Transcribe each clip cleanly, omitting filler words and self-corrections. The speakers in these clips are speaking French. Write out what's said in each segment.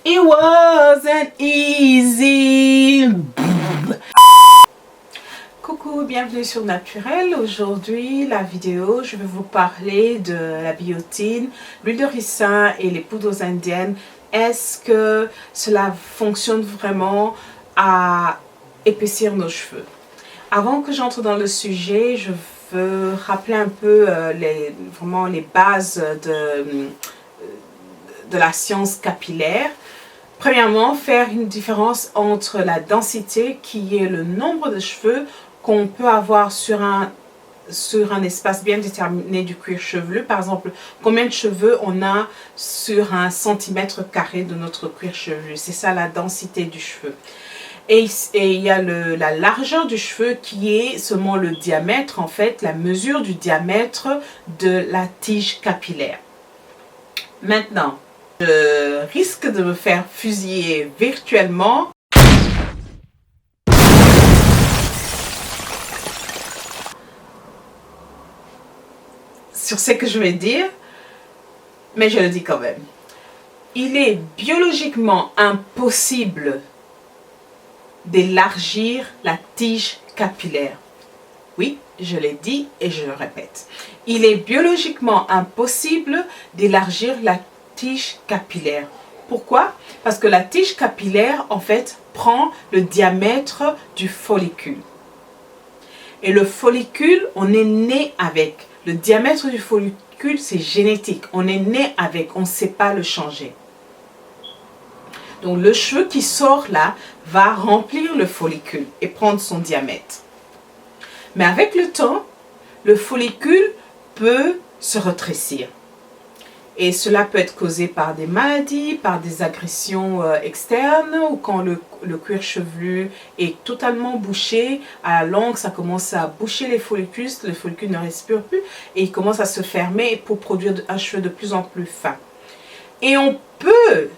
It wasn't easy. Coucou, bienvenue sur Naturel. Aujourd'hui, la vidéo, je vais vous parler de la biotine, l'huile de ricin et les poudres indiennes. Est-ce que cela fonctionne vraiment à épaissir nos cheveux? Avant que j'entre dans le sujet, je veux rappeler un peu vraiment les bases de la science capillaire. Premièrement, faire une différence entre la densité, qui est le nombre de cheveux qu'on peut avoir sur un espace bien déterminé du cuir chevelu. Par exemple, combien de cheveux on a sur un centimètre carré de notre cuir chevelu. C'est ça la densité du cheveu. Et il y a la largeur du cheveu qui est seulement le diamètre, en fait, la mesure du diamètre de la tige capillaire. Maintenant, je risque de me faire fusiller virtuellement. Sur ce que je vais dire, mais je le dis quand même. Il est biologiquement impossible d'élargir la tige capillaire. Oui, je l'ai dit et je le répète. Il est biologiquement impossible d'élargir la tige capillaire. Pourquoi? Parce que la tige capillaire, en fait, prend le diamètre du follicule. Et le follicule, on est né avec. Le diamètre du follicule, c'est génétique. On est né avec, on ne sait pas le changer. Donc le cheveu qui sort là va remplir le follicule et prendre son diamètre. Mais avec le temps, le follicule peut se rétrécir. Et cela peut être causé par des maladies, par des agressions externes, ou quand le cuir chevelu est totalement bouché. À la longue, ça commence à boucher les follicules ne respire plus et il commence à se fermer pour produire un cheveu de plus en plus fin. Et on peut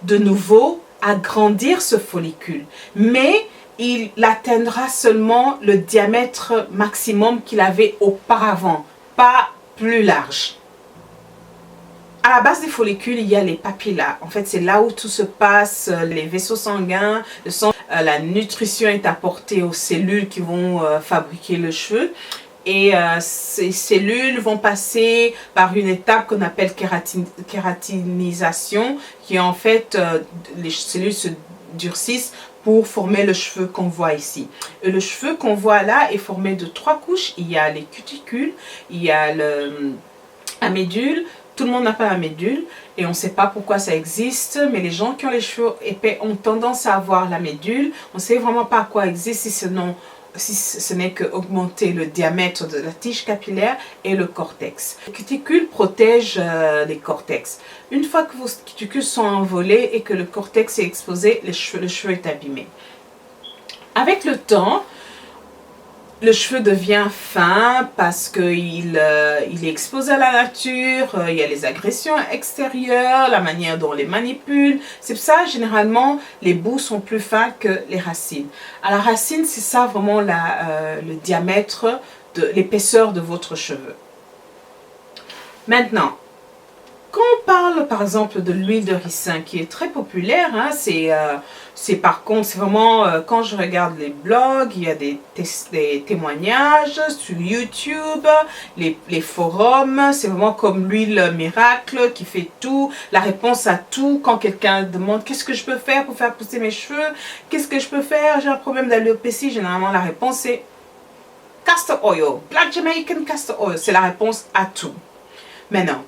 de nouveau agrandir ce follicule, mais il atteindra seulement le diamètre maximum qu'il avait auparavant, pas plus large. À la base des follicules, il y a les papilles. En fait, c'est là où tout se passe, les vaisseaux sanguins, le sang, la nutrition est apportée aux cellules qui vont fabriquer le cheveu. Et ces cellules vont passer par une étape qu'on appelle kératinisation, qui est en fait, les cellules se durcissent pour former le cheveu qu'on voit ici. Et le cheveu qu'on voit là est formé de 3 couches. Il y a les cuticules, il y a la médule. Tout le monde n'a pas la médule et on ne sait pas pourquoi ça existe, mais les gens qui ont les cheveux épais ont tendance à avoir la médule. On ne sait vraiment pas à quoi elle existe si ce n'est qu'augmenter le diamètre de la tige capillaire et le cortex. Les cuticules protègent les cortex. Une fois que vos cuticules sont envolés et que le cortex est exposé, le cheveu est abîmé. Avec le temps, le cheveu devient fin parce qu'il est exposé à la nature, il y a les agressions extérieures, la manière dont on les manipule. C'est pour ça, généralement, les bouts sont plus fins que les racines. À la racine, c'est ça vraiment le diamètre, l'épaisseur de votre cheveu. Maintenant, quand on parle par exemple de l'huile de ricin qui est très populaire, hein, c'est vraiment quand je regarde les blogs, il y a des témoignages sur YouTube, les forums, c'est vraiment comme l'huile miracle qui fait tout, la réponse à tout. Quand quelqu'un demande qu'est-ce que je peux faire pour faire pousser mes cheveux, qu'est-ce que je peux faire, j'ai un problème d'alopécie, généralement la réponse est castor oil, Black Jamaican castor oil, c'est la réponse à tout. Maintenant,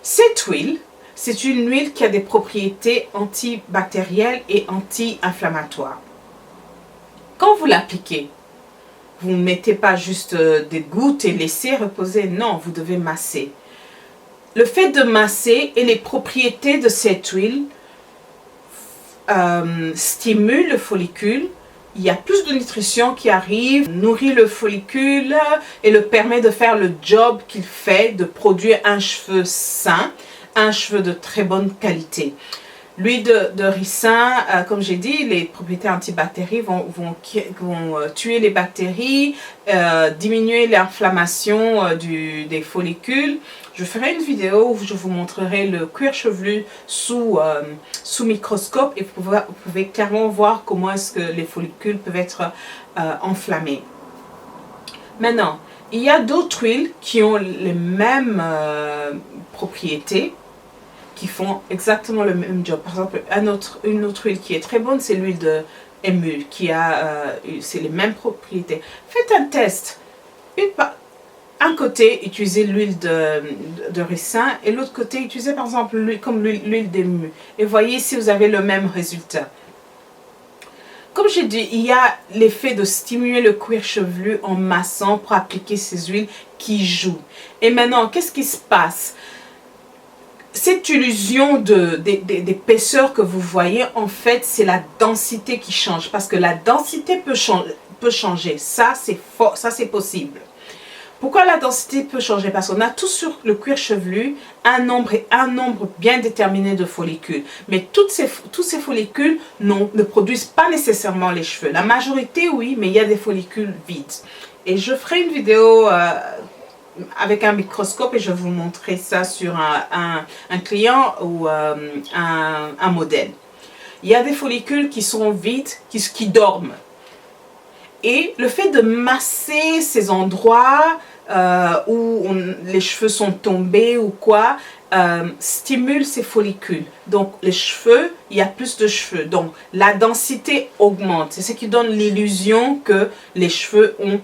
cette huile, c'est une huile qui a des propriétés antibactérielles et anti-inflammatoires. Quand vous l'appliquez, vous ne mettez pas juste des gouttes et laissez reposer. Non, vous devez masser. Le fait de masser et les propriétés de cette huile stimulent le follicule. Il y a plus de nutrition qui arrive, nourrit le follicule et le permet de faire le job qu'il fait, de produire un cheveu sain, un cheveu de très bonne qualité. L'huile de ricin, comme j'ai dit, les propriétés antibactériques vont tuer les bactéries, diminuer l'inflammation des follicules, Je ferai une vidéo où je vous montrerai le cuir chevelu sous microscope et vous pouvez clairement voir comment est-ce que les follicules peuvent être enflammés. Maintenant, il y a d'autres huiles qui ont les mêmes propriétés, qui font exactement le même job. Par exemple, une autre huile qui est très bonne, c'est l'huile de émule, qui a c'est les mêmes propriétés. Faites un test. Un côté, utilisez l'huile de ricin et l'autre côté, utilisez par exemple l'huile d'émule. Et voyez si vous avez le même résultat. Comme j'ai dit, il y a l'effet de stimuler le cuir chevelu en massant pour appliquer ces huiles qui jouent. Et maintenant, qu'est-ce qui se passe? Cette illusion d'épaisseur que vous voyez, en fait, c'est la densité qui change. Parce que la densité peut changer. Ça, c'est possible. Pourquoi la densité peut changer? Parce qu'on a tout sur le cuir chevelu un nombre bien déterminé de follicules. Mais tous ces follicules ne produisent pas nécessairement les cheveux. La majorité, oui, mais il y a des follicules vides. Et je ferai une vidéo avec un microscope et je vais vous montrer ça sur un client ou un modèle. Il y a des follicules qui sont vides, qui dorment. Et le fait de masser ces endroits où les cheveux sont tombés ou quoi, stimule ces follicules. Donc les cheveux, il y a plus de cheveux. Donc la densité augmente. C'est ce qui donne l'illusion que les cheveux ont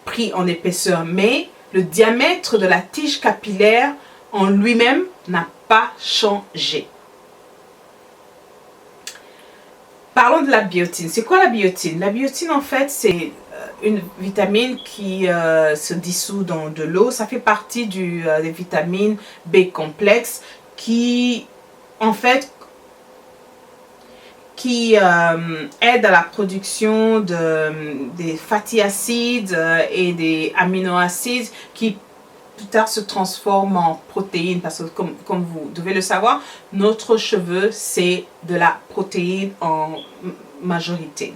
pris en épaisseur. Mais le diamètre de la tige capillaire en lui-même n'a pas changé. Parlons de la biotine. C'est quoi la biotine? La biotine, en fait, c'est une vitamine qui se dissout dans de l'eau. Ça fait partie des vitamines B complexes qui, en fait, aident à la production des fatty acides et des aminoacides qui plus tard se transforment en protéines. Parce que comme vous devez le savoir, notre cheveu, c'est de la protéine en majorité.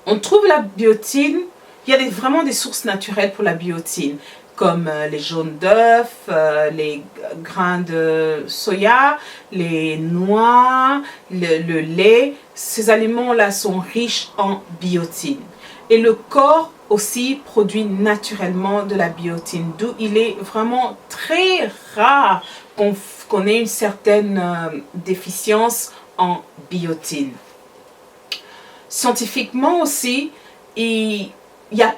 On trouve la biotine, il y a vraiment des sources naturelles pour la biotine, comme les jaunes d'œufs, les grains de soya, les noix, le lait. Ces aliments-là sont riches en biotine. Et le corps aussi produit naturellement de la biotine, d'où il est vraiment très rare qu'on ait une certaine déficience en biotine. Scientifiquement aussi, il n'y a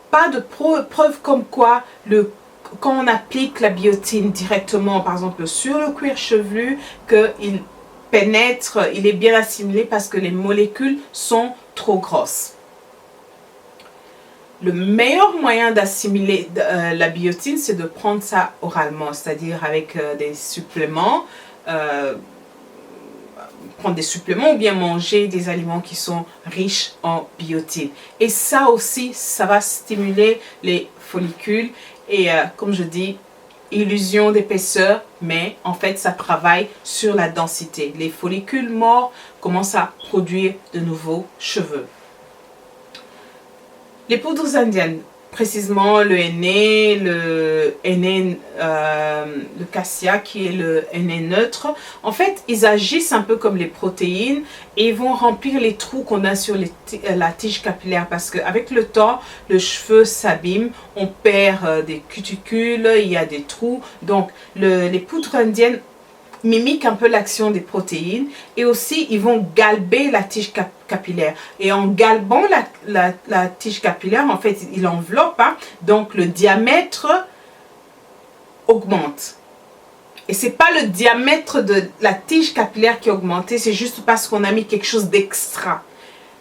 pas de preuve comme quoi quand on applique la biotine directement, par exemple sur le cuir chevelu, qu'il pénètre, il est bien assimilé parce que les molécules sont trop grosses. Le meilleur moyen d'assimiler la biotine, c'est de prendre ça oralement, c'est-à-dire avec des suppléments, prendre des suppléments ou bien manger des aliments qui sont riches en biotine. Et ça aussi, ça va stimuler les follicules et comme je dis, illusion d'épaisseur, mais en fait ça travaille sur la densité. Les follicules morts commencent à produire de nouveaux cheveux. Les poudres indiennes, précisément le henné, le cassia qui est le henné neutre, en fait ils agissent un peu comme les protéines et ils vont remplir les trous qu'on a sur la tige capillaire parce qu'avec le temps le cheveu s'abîme, on perd des cuticules, il y a des trous, donc les poudres indiennes mimiquent un peu l'action des protéines et aussi ils vont galber la tige capillaire et en galbant la tige capillaire en fait il enveloppe, donc le diamètre augmente et c'est pas le diamètre de la tige capillaire qui est augmenté, c'est juste parce qu'on a mis quelque chose d'extra,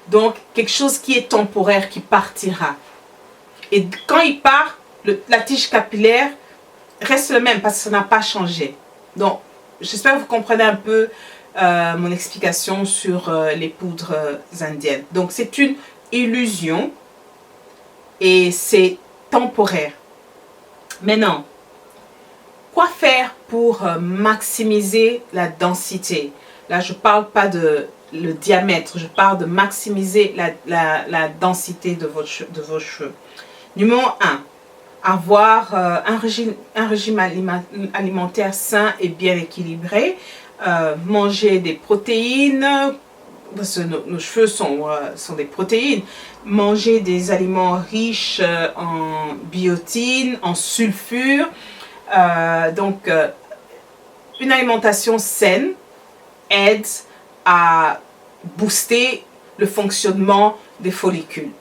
donc quelque chose qui est temporaire, qui partira et quand il part la tige capillaire reste le même parce que ça n'a pas changé. Donc j'espère que vous comprenez un peu mon explication sur les poudres indiennes. Donc c'est une illusion et c'est temporaire. Maintenant, quoi faire pour maximiser la densité? Là, je ne parle pas de le diamètre, je parle de maximiser la densité de vos cheveux. Numéro 1, avoir un régime alimentaire sain et bien équilibré, manger des protéines, parce que nos cheveux sont des protéines, manger des aliments riches en biotine, en sulfure, une alimentation saine aide à booster le fonctionnement des follicules.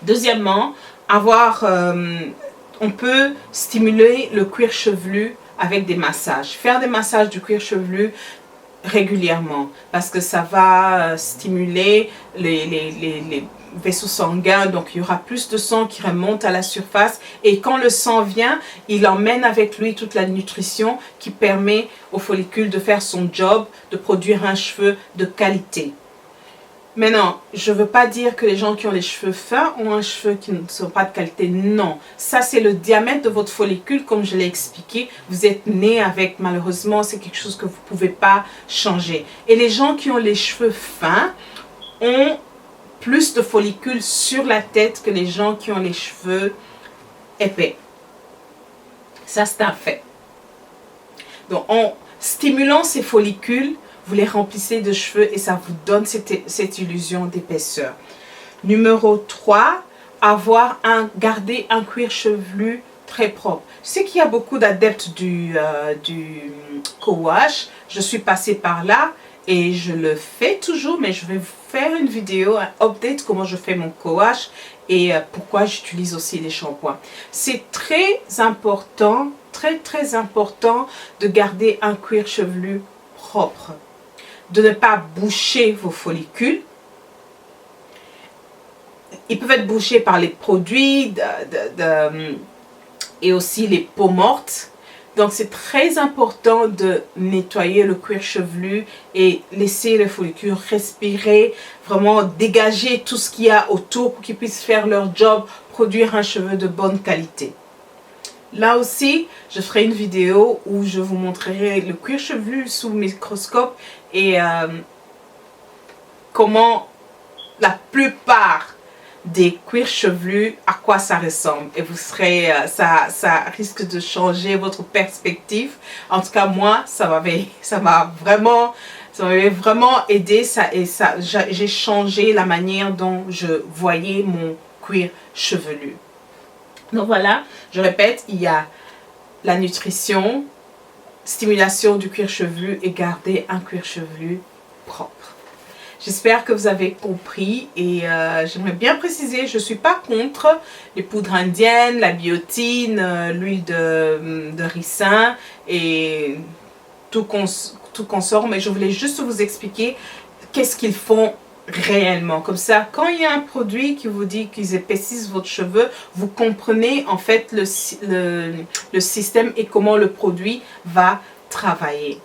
Deuxièmement, on peut stimuler le cuir chevelu avec des massages. Faire des massages du cuir chevelu régulièrement parce que ça va stimuler les vaisseaux sanguins, donc il y aura plus de sang qui remonte à la surface et quand le sang vient, il emmène avec lui toute la nutrition qui permet au follicule de faire son job, de produire un cheveu de qualité. Maintenant, je ne veux pas dire que les gens qui ont les cheveux fins ont un cheveu qui ne sont pas de qualité. Non, ça c'est le diamètre de votre follicule, comme je l'ai expliqué. Vous êtes né avec, malheureusement, c'est quelque chose que vous ne pouvez pas changer. Et les gens qui ont les cheveux fins ont plus de follicules sur la tête que les gens qui ont les cheveux épais. Ça c'est un fait. Donc en stimulant ces follicules, vous les remplissez de cheveux et ça vous donne cette illusion d'épaisseur. Numéro 3, garder un cuir chevelu très propre. Je sais qu'il y a beaucoup d'adeptes du co-wash. Je suis passée par là et je le fais toujours, mais je vais vous faire une vidéo, un update comment je fais mon co-wash et pourquoi j'utilise aussi les shampoings. C'est très important, très important de garder un cuir chevelu propre. De ne pas boucher vos follicules. Ils peuvent être bouchés par les produits et aussi les peaux mortes. Donc c'est très important de nettoyer le cuir chevelu et laisser les follicules respirer, vraiment dégager tout ce qu'il y a autour pour qu'ils puissent faire leur job, produire un cheveu de bonne qualité. Là aussi, je ferai une vidéo où je vous montrerai le cuir chevelu sous microscope et comment la plupart des cuirs chevelus, à quoi ça ressemble. Et vous serez, ça risque de changer votre perspective. En tout cas, moi, ça m'avait vraiment aidé. J'ai changé la manière dont je voyais mon cuir chevelu. Donc voilà, je répète, il y a la nutrition, stimulation du cuir chevelu et garder un cuir chevelu propre. J'espère que vous avez compris et j'aimerais bien préciser, je ne suis pas contre les poudres indiennes, la biotine, l'huile de ricin et tout consort, mais je voulais juste vous expliquer qu'est-ce qu'ils font réellement. Comme ça, quand il y a un produit qui vous dit qu'ils épaississent votre cheveu, vous comprenez en fait le système et comment le produit va travailler.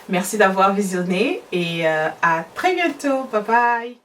Merci d'avoir visionné et à très bientôt. Bye bye.